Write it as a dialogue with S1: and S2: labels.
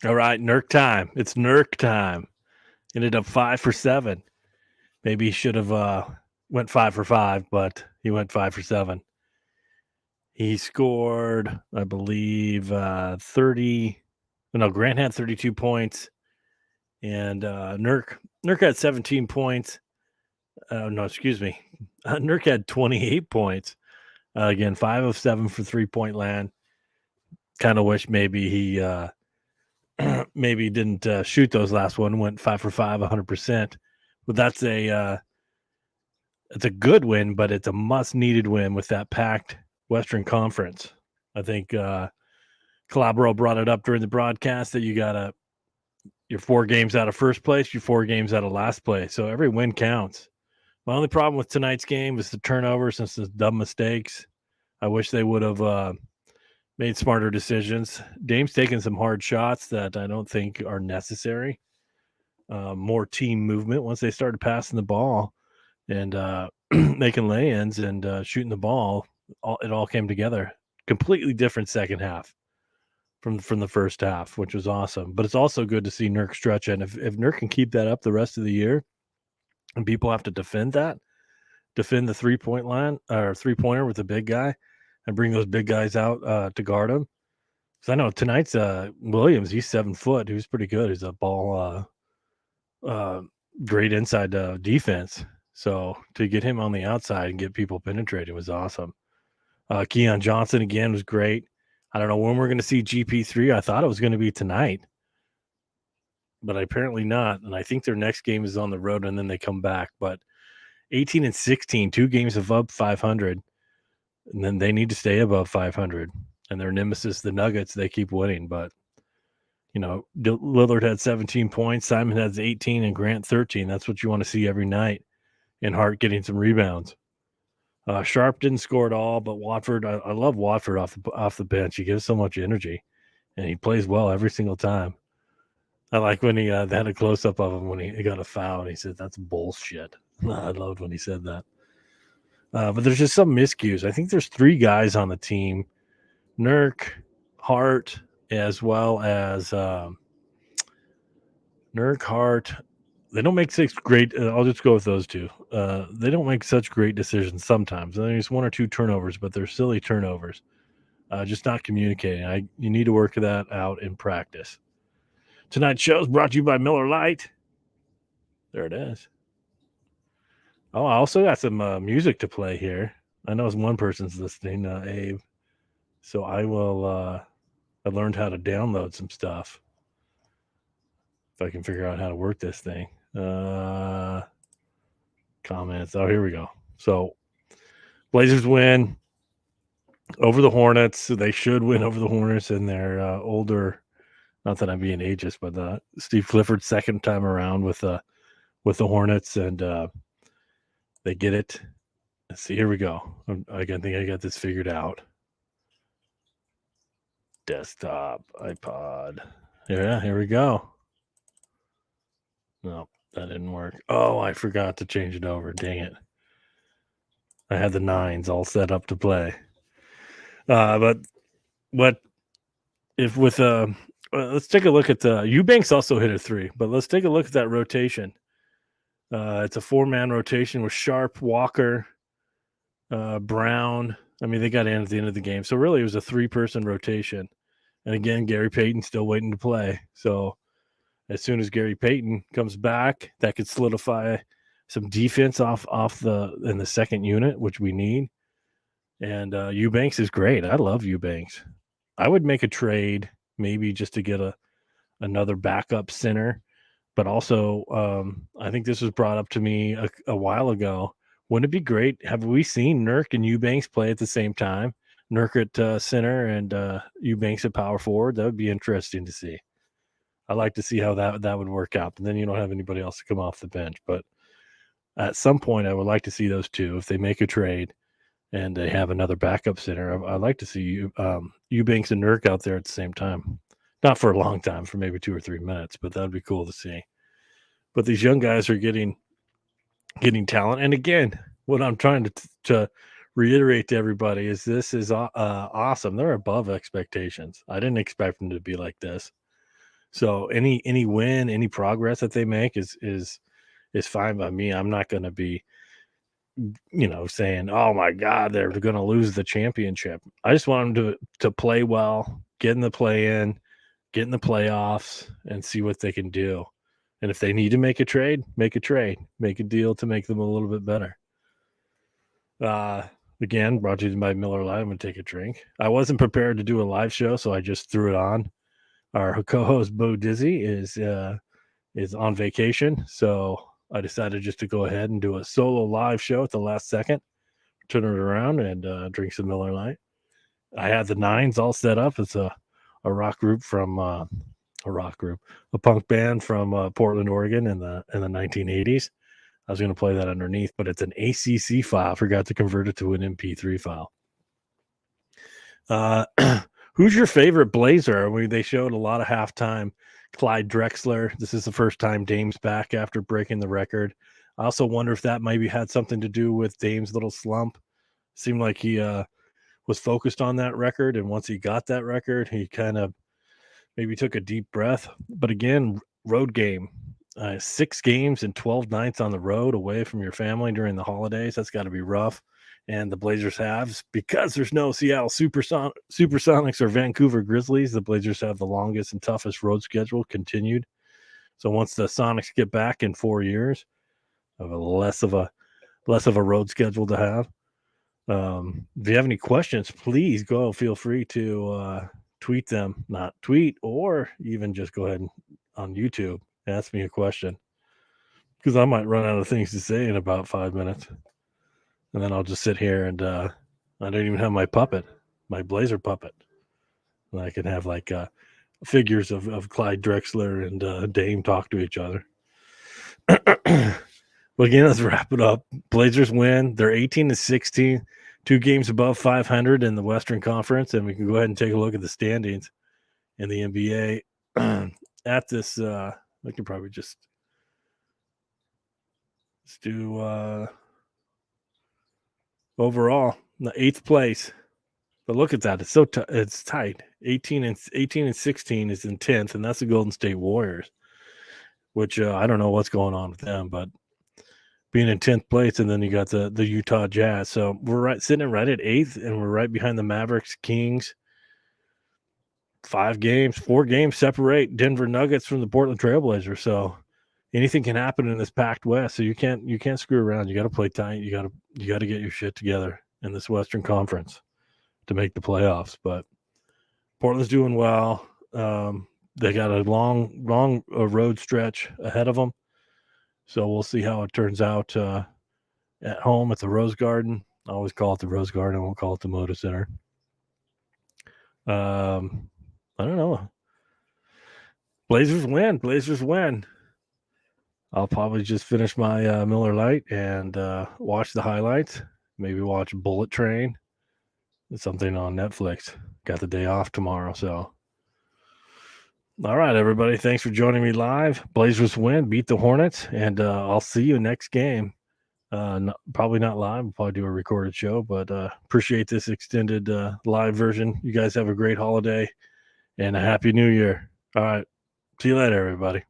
S1: All right, NURK time. It's NURK time. Ended up 5 for 7. Maybe he should have went 5 for 5, but he went 5 for 7. He scored, I believe, 30. No, Grant had 32 points, and NURK had 17 points. No, excuse me. NURK had 28 points. Again, 5 of 7 for 3-point land. Kind of wish maybe he maybe didn't shoot those last one. Went 5 for 5, 100%. But that's it's a good win, but it's a must-needed win with that packed Western Conference. I think Calabro brought it up during the broadcast that you're 4 games out of first place, you're 4 games out of last place. So every win counts. My only problem with tonight's game is the turnovers and some dumb mistakes. I wish they would have made smarter decisions. Dame's taking some hard shots that I don't think are necessary. More team movement once they started passing the ball and making lay-ins and shooting the ball. It all came together. Completely different second half from the first half, which was awesome. But it's also good to see NURK stretch. And if NURK can keep that up the rest of the year, and people have to defend the 3-point line or 3-pointer with a big guy, and bring those big guys out to guard him. Because I know tonight's Williams, he's 7 foot. He was pretty good. He's a ball, great inside defense. So to get him on the outside and get people penetrating was awesome. Keon Johnson again was great. I don't know when we're going to see GP3. I thought it was going to be tonight, but apparently not. And I think their next game is on the road, and then they come back. But 18 and 16, 2 games above 500, and then they need to stay above 500. And their nemesis, the Nuggets, they keep winning. But Lillard had 17 points, Simon has 18, and Grant 13. That's what you want to see every night. And Hart getting some rebounds. Sharp didn't score at all, but Watford, I love Watford off the bench. He gives so much energy, and he plays well every single time. I like when they had a close up of him when he got a foul, and he said, "That's bullshit." I loved when he said that. But there's just some miscues. I think there's 3 guys on the team: NURK, Hart, as well as NURK, Hart. They don't make such great. I'll just go with those 2. They don't make such great decisions sometimes. There's 1 or 2 turnovers, but they're silly turnovers. Just not communicating. You need to work that out in practice. Tonight's show is brought to you by Miller Lite. There it is. Oh, I also got some music to play here. I know one person's listening, Abe. So I will. I learned how to download some stuff. If I can figure out how to work this thing. Comments. Oh, here we go. So Blazers win over the Hornets. They should win over the Hornets in their older. Not that I'm being ageist, but Steve Clifford's second time around with the Hornets, and they get it. Let's see. Here we go. I think I got this figured out. Desktop, iPod. Yeah, here we go. No, that didn't work. Oh, I forgot to change it over. Dang it. I had the 9s all set up to play. But what if with let's take a look at the Eubanks also hit a 3, but let's take a look at that rotation. It's a 4-man rotation with Sharp, Walker, Brown. I mean, they got in at the end of the game. So really it was a 3-person rotation. And again, Gary Payton still waiting to play. So as soon as Gary Payton comes back, that could solidify some defense off in the second unit, which we need. And Eubanks is great. I love Eubanks. I would make a trade maybe just to get another backup center. But also, I think this was brought up to me a while ago. Wouldn't it be great? Have we seen NURK and Eubanks play at the same time? NURK at center and Eubanks at power forward. That would be interesting to see. I like to see how that would work out. And then you don't have anybody else to come off the bench. But at some point, I would like to see those 2 if they make a trade and they have another backup center. I'd like to see Eubanks and NURK out there at the same time. Not for a long time, for maybe 2 or 3 minutes, but that would be cool to see. But these young guys are getting talent. And again, what I'm trying to reiterate to everybody is this is awesome. They're above expectations. I didn't expect them to be like this. So any win, any progress that they make is fine by me. I'm not going to be, saying, "Oh my God, they're going to lose the championship." I just want them to play well, get in the play in, get in the playoffs, and see what they can do. And if they need to make a trade, make a deal to make them a little bit better. Again, brought to you by Miller Lite. I'm going to take a drink. I wasn't prepared to do a live show, so I just threw it on. Our co-host Bo Dizzy is on vacation, so I decided just to go ahead and do a solo live show at the last second, turn it around and drink some Miller Lite. I had the Nines all set up. It's a rock group from a punk band from Portland, Oregon in the 1980s. I was going to play that underneath, but it's an ACC file. I forgot to convert it to an MP3 file. Who's your favorite Blazer? They showed a lot of halftime. Clyde Drexler. This is the first time Dame's back after breaking the record. I also wonder if that maybe had something to do with Dame's little slump. Seemed like he was focused on that record, and once he got that record, he kind of maybe took a deep breath. But again, road game. 6 games and 12 nights on the road away from your family during the holidays. That's got to be rough. And the Blazers have, because there's no Seattle Supersonics or Vancouver Grizzlies, the Blazers have the longest and toughest road schedule continued. So once the Sonics get back in 4 years, have a less of a road schedule to have. If you have any questions, please feel free to tweet them, not tweet, or even just go ahead and on YouTube ask me a question, because I might run out of things to say in about 5 minutes, and then I'll just sit here and I don't even have my Blazer puppet, and I can have like figures of Clyde Drexler and Dame talk to each other. But again, let's wrap it up. Blazers win. They're 18-16, 2 games above 500 in the Western Conference, and we can go ahead and take a look at the standings in the NBA. At this, I can probably just do overall the 8th place. But look at that; it's it's tight. 18 and 16 is in 10th, and that's the Golden State Warriors, which I don't know what's going on with them, but being in 10th place, and then you got the Utah Jazz. So we're sitting right at 8th, and we're right behind the Mavericks, Kings. 4 games separate Denver Nuggets from the Portland Trailblazers. So anything can happen in this packed West. So you can't screw around. You got to play tight. You got to get your shit together in this Western Conference to make the playoffs. But Portland's doing well. They got a long road stretch ahead of them. So we'll see how it turns out at home at the Rose Garden. I always call it the Rose Garden. I won't call it the Moda Center. I don't know. Blazers win. I'll probably just finish my Miller Lite and watch the highlights. Maybe watch Bullet Train. It's something on Netflix. Got the day off tomorrow, so. All right, everybody. Thanks for joining me live. Blazers win, beat the Hornets, and I'll see you next game. Probably not live. We'll probably do a recorded show, but appreciate this extended live version. You guys have a great holiday and a happy new year. All right. See you later, everybody.